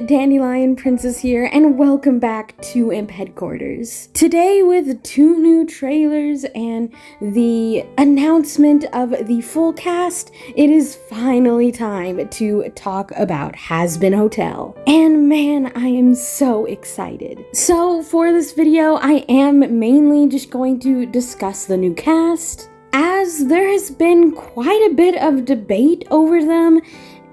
Dandelion Princess here, and welcome back to Imp Headquarters. Today with 2 new trailers and the announcement of the full cast, it is finally time to talk about Hazbin Hotel. And man, I am so excited. So for this video, I am mainly just going to discuss the new cast, as there has been quite a bit of debate over them,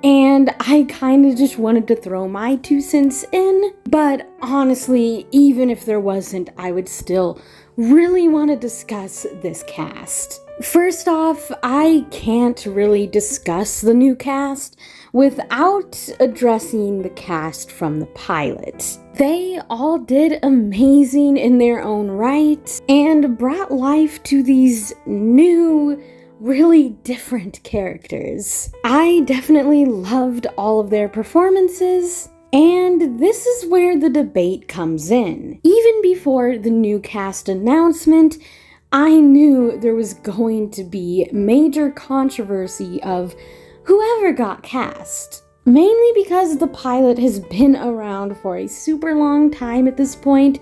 and I kind of just wanted to throw my 2 cents in. But honestly, even if there wasn't, I would still really want to discuss this cast. First off, I can't really discuss the new cast without addressing the cast from the pilot. They all did amazing in their own right and brought life to these new, really different characters. I definitely loved all of their performances, and this is where the debate comes in. Even before the new cast announcement, I knew there was going to be major controversy of whoever got cast. Mainly because the pilot has been around for a super long time at this point,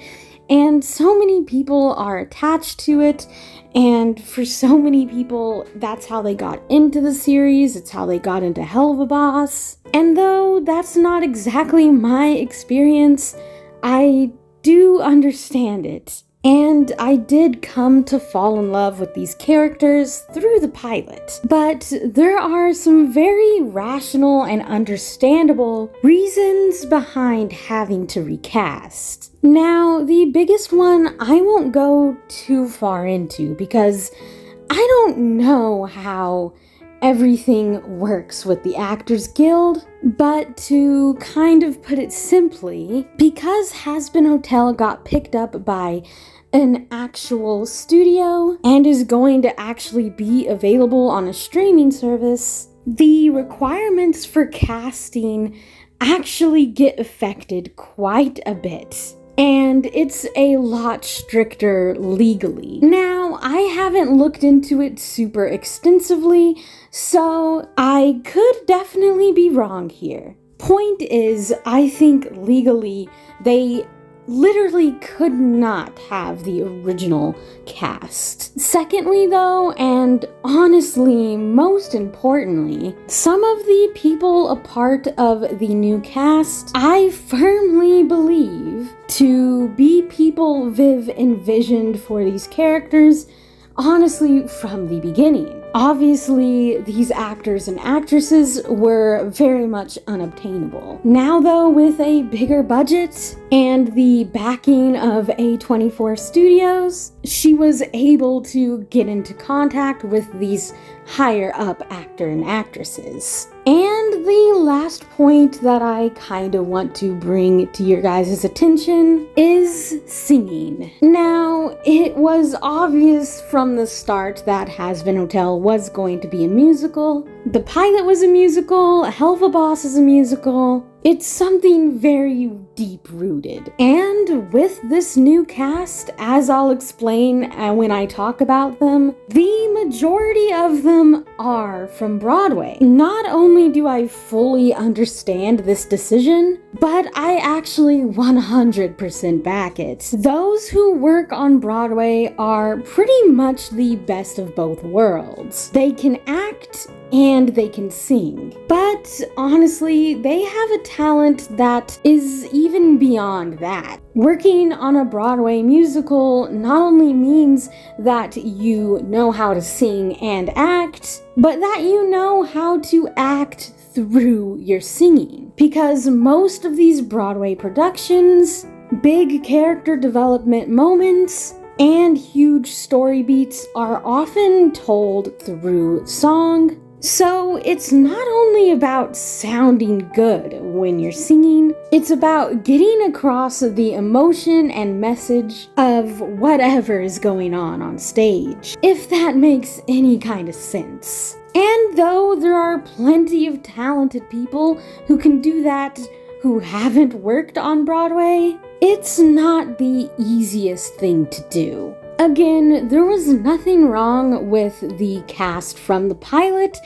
and so many people are attached to it, and for so many people, that's how they got into the series, it's how they got into Hell of a Boss. And though that's not exactly my experience, I do understand it. And I did come to fall in love with these characters through the pilot. But there are some very rational and understandable reasons behind having to recast. Now, the biggest one I won't go too far into because I don't know how everything works with the Actors Guild, but to kind of put it simply, because Hazbin Hotel got picked up by an actual studio and is going to actually be available on a streaming service, the requirements for casting actually get affected quite a bit. And it's a lot stricter legally. Now, I haven't looked into it super extensively, so I could definitely be wrong here. Point is, I think legally they literally could not have the original cast. Secondly though, and honestly most importantly, some of the people a part of the new cast, I firmly believe to be people Viv envisioned for these characters, honestly from the beginning. Obviously, these actors and actresses were very much unobtainable. Now though, with a bigger budget and the backing of A24 Studios, she was able to get into contact with these higher up actor and actresses. And the last point that I kind of want to bring to your guys' attention is singing. Now, it was obvious from the start that Hazbin Hotel was going to be a musical. The pilot was a musical, Hell of a Boss is a musical. It's something very deep-rooted. And with this new cast, as I'll explain when I talk about them, the majority of them are from Broadway. Not only do I fully understand this decision, but I actually 100% back it. Those who work on Broadway are pretty much the best of both worlds. They can act and they can sing. But honestly, they have a talent that is even beyond that. Working on a Broadway musical not only means that you know how to sing and act, but that you know how to act through your singing. Because most of these Broadway productions, big character development moments, and huge story beats are often told through song. So it's not only about sounding good when you're singing, it's about getting across the emotion and message of whatever is going on stage, if that makes any kind of sense. And though there are plenty of talented people who can do that who haven't worked on Broadway, it's not the easiest thing to do. Again, there was nothing wrong with the cast from the pilot,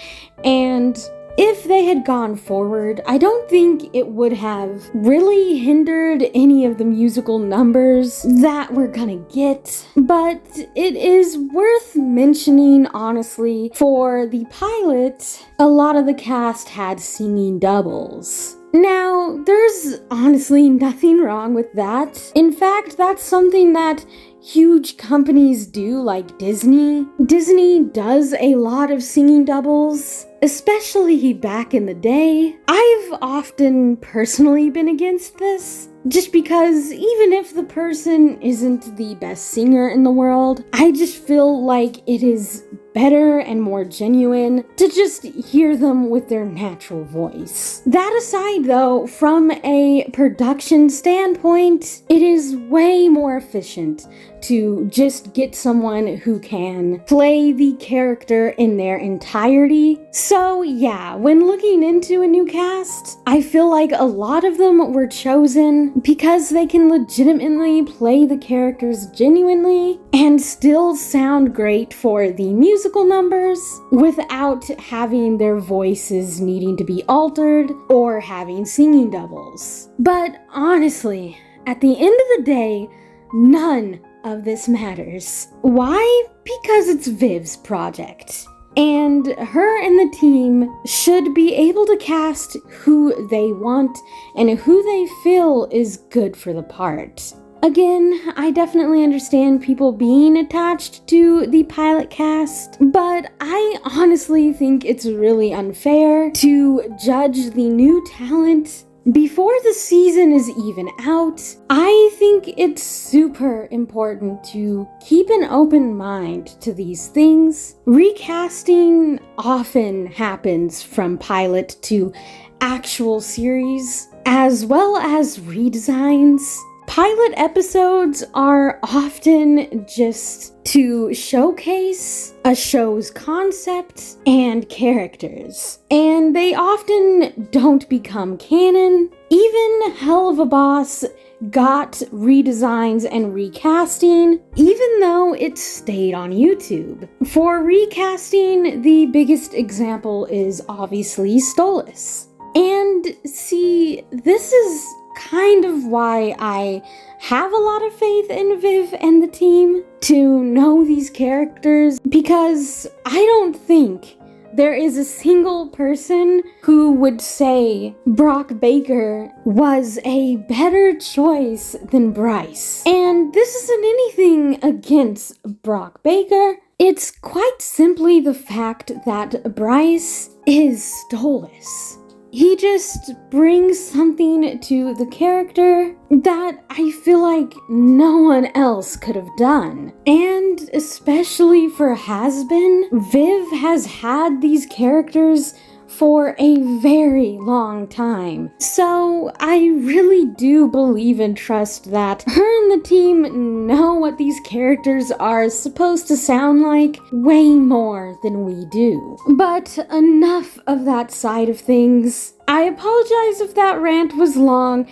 and if they had gone forward, I don't think it would have really hindered any of the musical numbers that we're gonna get, but it is worth mentioning, honestly, for the pilot, a lot of the cast had singing doubles. Now, there's honestly nothing wrong with that. In fact, that's something that huge companies do, like Disney. Disney does a lot of singing doubles, especially back in the day. I've often personally been against this, just because even if the person isn't the best singer in the world, I just feel like it is better and more genuine to just hear them with their natural voice. That aside though, from a production standpoint, it is way more efficient to just get someone who can play the character in their entirety. So yeah, when looking into a new cast, I feel like a lot of them were chosen because they can legitimately play the characters genuinely and still sound great for the musical numbers without having their voices needing to be altered or having singing doubles. But honestly, at the end of the day, none of this matters. Why? Because it's Viv's project. And her and the team should be able to cast who they want and who they feel is good for the part. Again, I definitely understand people being attached to the pilot cast, but I honestly think it's really unfair to judge the new talent before the season is even out. I think it's super important to keep an open mind to these things. Recasting often happens from pilot to actual series, as well as redesigns. Pilot episodes are often just to showcase a show's concept and characters, and they often don't become canon. Even Hell of a Boss got redesigns and recasting, even though it stayed on YouTube. For recasting, the biggest example is obviously Stolas. And see, this is kind of why I have a lot of faith in Viv and the team to know these characters, because I don't think there is a single person who would say Brock Baker was a better choice than Bryce. And this isn't anything against Brock Baker. It's quite simply the fact that Bryce is Stolas. He just brings something to the character that I feel like no one else could have done. And especially for Hazbin, Viv has had these characters for a very long time. So I really do believe and trust that her and the team know what these characters are supposed to sound like way more than we do. But enough of that side of things. I apologize if that rant was long.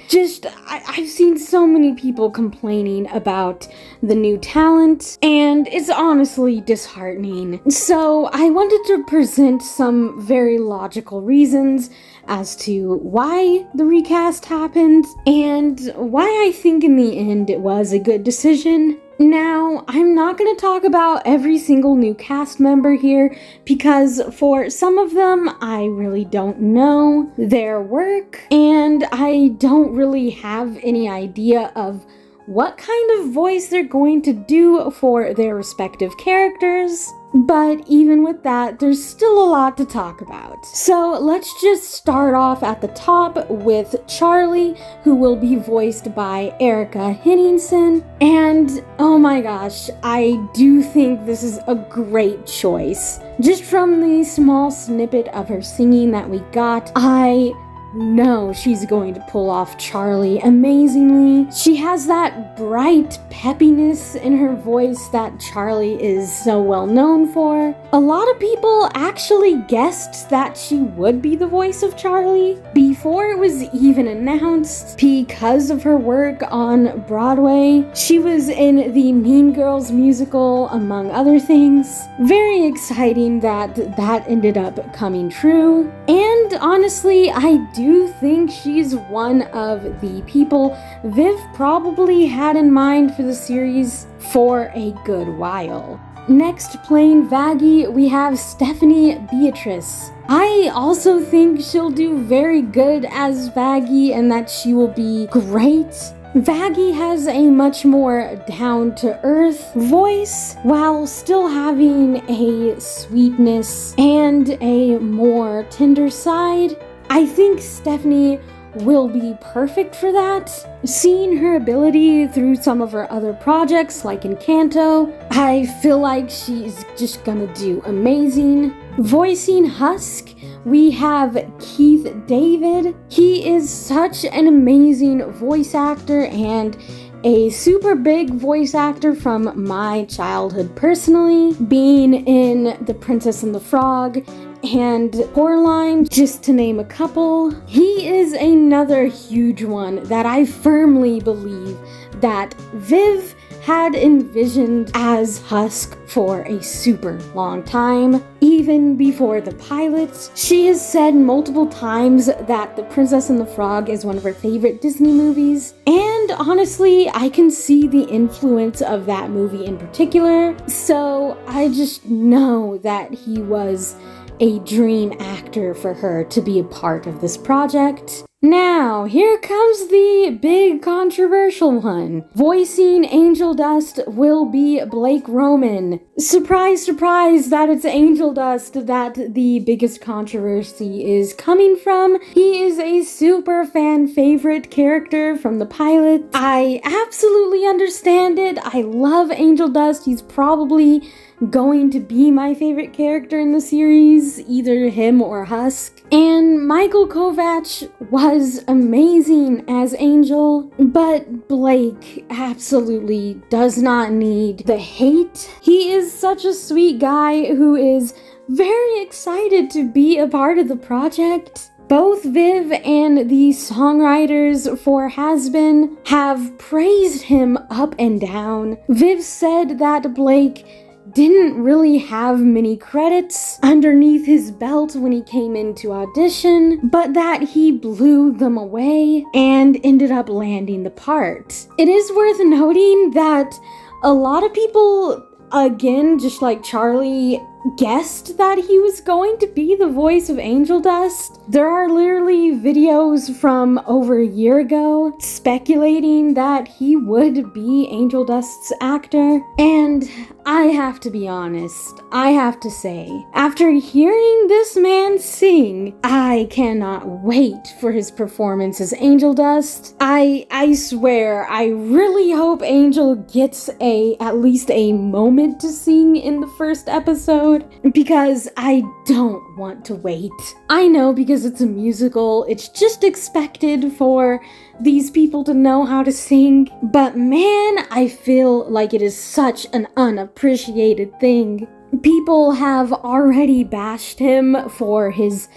I've seen so many people complaining about the new talent, and it's honestly disheartening. So I wanted to present some very logical reasons as to why the recast happened, and why I think in the end it was a good decision. Now, I'm not going to talk about every single new cast member here, because for some of them, I really don't know their work, and I don't really have any idea of what kind of voice they're going to do for their respective characters. But even with that, there's still a lot to talk about. So let's just start off at the top with Charlie, who will be voiced by Erica Henningsen. And oh my gosh, I do think this is a great choice. Just from the small snippet of her singing that we got, I know she's going to pull off Charlie amazingly. She has that bright peppiness in her voice that Charlie is so well known for. A lot of people actually guessed that she would be the voice of Charlie before it was even announced because of her work on Broadway. She was in the Mean Girls musical, among other things. Very exciting that that ended up coming true. And honestly, I do think she's one of the people Viv probably had in mind for the series for a good while. Next, playing Vaggie, we have Stephanie Beatrice. I also think she'll do very good as Vaggie and that she will be great. Vaggie has a much more down-to-earth voice while still having a sweetness and a more tender side. I think Stephanie will be perfect for that. Seeing her ability through some of her other projects like Encanto, I feel like she's just gonna do amazing. Voicing Husk, we have Keith David. He is such an amazing voice actor and a super big voice actor from my childhood personally, being in The Princess and the Frog and Coraline, just to name a couple. He is another huge one that I firmly believe that Viv had envisioned as Husk for a super long time. Even before the pilots, she has said multiple times that The Princess and the Frog is one of her favorite Disney movies, and honestly, I can see the influence of that movie in particular, so I just know that he was a dream actor for her to be a part of this project. Now, here comes the big controversial one. Voicing Angel Dust will be Blake Roman. Surprise, surprise that it's Angel Dust that the biggest controversy is coming from. He is a super fan favorite character from the pilot. I absolutely understand it. I love Angel Dust. He's probably going to be my favorite character in the series, either him or Husk. And Michael Kovach was amazing as Angel, but Blake absolutely does not need the hate. He is such a sweet guy who is very excited to be a part of the project. Both Viv and the songwriters for Hazbin have praised him up and down. Viv said that Blake didn't really have many credits underneath his belt when he came into audition, but that he blew them away and ended up landing the part. It is worth noting that a lot of people, again, just like Charlie, guessed that he was going to be the voice of Angel Dust. There are literally videos from over a year ago speculating that he would be Angel Dust's actor, and I have to be honest, I have to say, after hearing this man sing, I cannot wait for his performance as Angel Dust. I swear, I really hope Angel gets at least a moment to sing in the first episode, because I don't want to wait. I know because it's a musical, it's just expected for these people to know how to sing, but man, I feel like it is such an unappreciated thing. People have already bashed him for his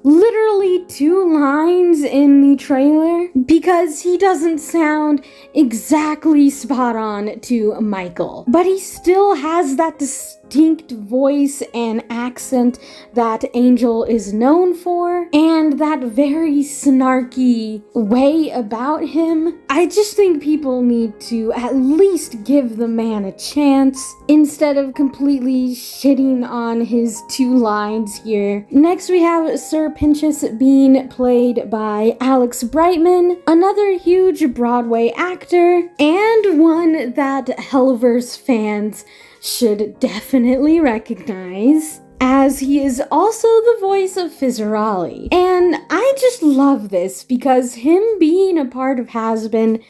literally 2 lines in the trailer because he doesn't sound exactly spot on to Michael, but he still has that distinct voice and accent that Angel is known for, and that very snarky way about him. I just think people need to at least give the man a chance instead of completely shitting on his 2 lines here. Next we have Sir Pinchas being played by Alex Brightman, another huge Broadway actor, and one that Hellverse fans should definitely recognize, as he is also the voice of Fizzerali. And I just love this because him being a part of Hazbin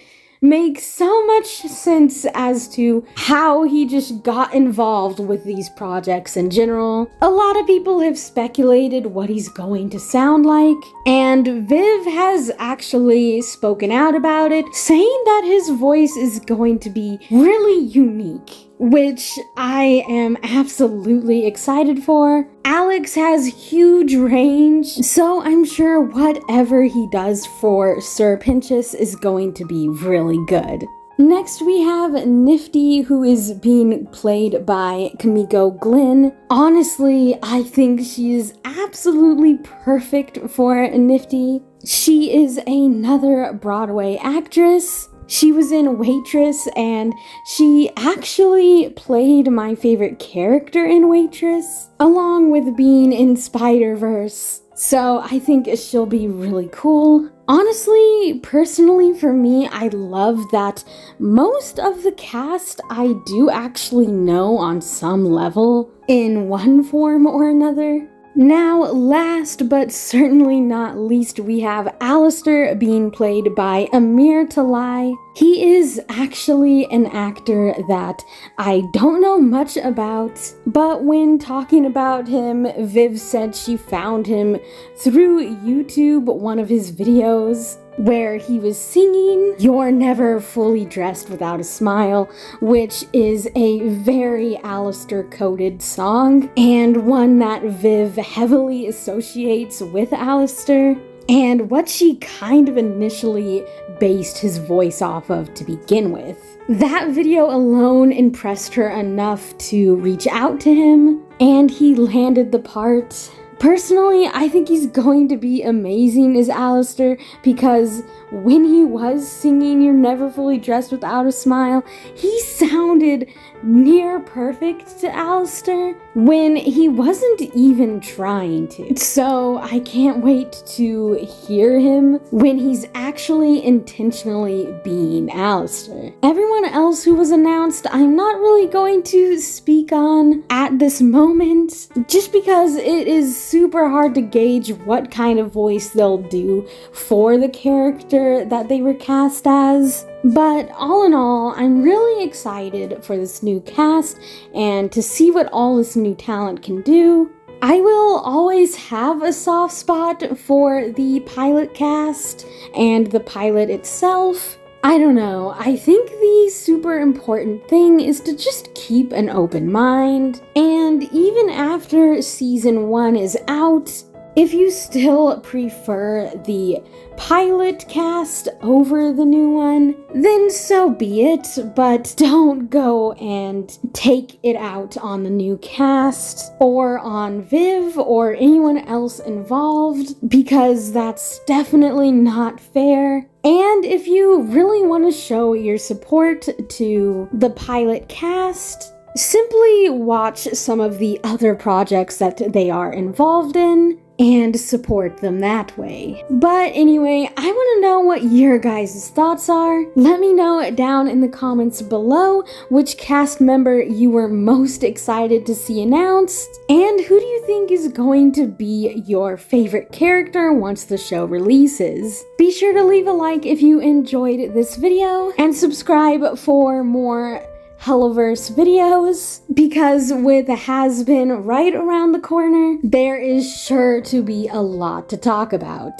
makes so much sense as to how he just got involved with these projects in general. A lot of people have speculated what he's going to sound like, and Viv has actually spoken out about it, saying that his voice is going to be really unique, which I am absolutely excited for. Alex has huge range, so I'm sure whatever he does for Sir Pinchas is going to be really good. Next we have Nifty, who is being played by Kimiko Glenn. Honestly, I think she is absolutely perfect for Nifty. She is another Broadway actress. She was in Waitress, and she actually played my favorite character in Waitress, along with being in Spider-Verse. So I think she'll be really cool. Honestly, personally for me, I love that most of the cast I do actually know on some level, in one form or another. Now, last but certainly not least, we have Alistair being played by Amir Talai. He is actually an actor that I don't know much about, but when talking about him, Viv said she found him through YouTube, one of his videos, where he was singing "You're Never Fully Dressed Without a Smile," which is a very Alistair-coded song, and one that Viv heavily associates with Alistair, and what she kind of initially based his voice off of to begin with. That video alone impressed her enough to reach out to him, and he landed the part. Personally, I think he's going to be amazing as Alistair, because when he was singing "You're Never Fully Dressed Without a Smile," he sounded near perfect to Alistair when he wasn't even trying to. So I can't wait to hear him when he's actually intentionally being Alistair. Everyone else who was announced, I'm not really going to speak on at this moment, just because it is super hard to gauge what kind of voice they'll do for the character that they were cast as. But all in all, I'm really excited for this new cast and to see what all this new talent can do. I will always have a soft spot for the pilot cast and the pilot itself. I don't know, I think the super important thing is to just keep an open mind, and even after season 1 is out, if you still prefer the pilot cast over the new one, then so be it, but don't go and take it out on the new cast or on Viv or anyone else involved, because that's definitely not fair. And if you really want to show your support to the pilot cast, simply watch some of the other projects that they are involved in and support them that way. But anyway, I want to know what your guys' thoughts are. Let me know down in the comments below which cast member you were most excited to see announced, and who do you think is going to be your favorite character once the show releases. Be sure to leave a like if you enjoyed this video, and subscribe for more Helloverse videos, because with Hazbin right around the corner, there is sure to be a lot to talk about.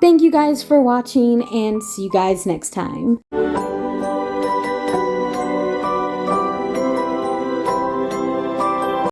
Thank you guys for watching, and see you guys next time.